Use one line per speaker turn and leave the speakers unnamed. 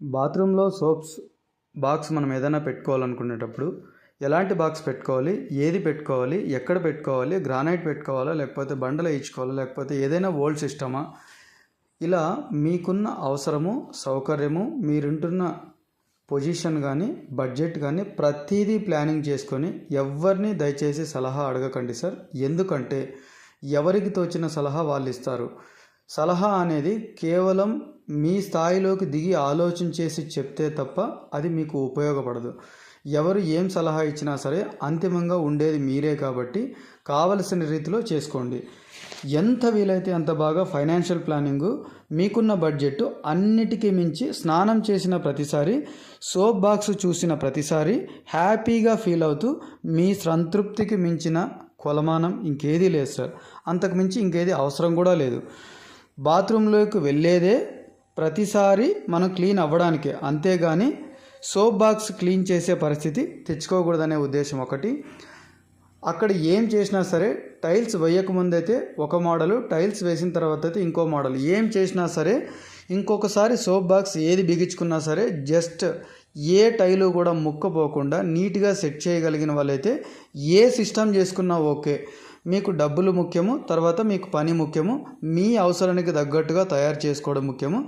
బాత్రూంలో soaps box మనం ఏదైనా పెట్టుకోవాలనుకునేటప్పుడు ఎలాంటి బాక్స్ పెట్టుకోవాలి, ఏది పెట్టుకోవాలి, ఎక్కడ పెట్టుకోవాలి, గ్రానైట్ పెట్టుకోవాలా, లేకపోతే బండలు వేయించుకోవాలా, లేకపోతే ఏదైనా ఓల్డ్ సిస్టమా, ఇలా మీకున్న అవసరము, సౌకర్యము, మీరుంటున్న పొజిషన్ కానీ, బడ్జెట్ కానీ ప్రతిదీ ప్లానింగ్ చేసుకొని ఎవరిని దయచేసి సలహా అడగకండి సార్. ఎందుకంటే ఎవరికి తోచిన సలహా వాళ్ళు ఇస్తారు. సలహా అనేది కేవలం మీ స్థాయిలోకి దిగి ఆలోచన చేసి చెప్తే తప్ప అది మీకు ఉపయోగపడదు. ఎవరు ఏం సలహా ఇచ్చినా సరే అంతిమంగా ఉండేది మీరే కాబట్టి కావలసిన రీతిలో చేసుకోండి. ఎంత వీలైతే అంత బాగా ఫైనాన్షియల్ ప్లానింగు, మీకున్న బడ్జెట్ అన్నిటికీ మించి స్నానం చేసిన ప్రతిసారి, సోప్ బాక్స్ చూసిన ప్రతిసారి హ్యాపీగా ఫీల్ అవుతూ మీ సంతృప్తికి మించిన కొలమానం ఇంకేదీ లేదు సార్. అంతకు మించి ఇంకేది అవసరం కూడా లేదు. బాత్రూంలోకి వెళ్ళేదే ప్రతిసారి మనం క్లీన్ అవ్వడానికే, అంతేగాని సోప్ బాక్స్ క్లీన్ చేసే పరిస్థితి తెచ్చుకోకూడదనే ఉద్దేశం ఒకటి. అక్కడ ఏం చేసినా సరే టైల్స్ వేయకముందైతే ఒక మోడలు, టైల్స్ వేసిన తర్వాత అయితే ఇంకో మోడల్. ఏం చేసినా సరే ఇంకొకసారి సోప్ బాక్స్ ఏది బిగించుకున్నా సరే జస్ట్ ఏ టైలు కూడా ముక్కపోకుండా నీట్గా సెట్ చేయగలిగిన వాళ్ళైతే ఏ సిస్టమ్ చేసుకున్నా ఓకే. మీకు డబ్బులు ముఖ్యము, తర్వాత మీకు పని ముఖ్యము, మీ అవసరానికి తగ్గట్టుగా తయారు చేసుకోవడం ముఖ్యము.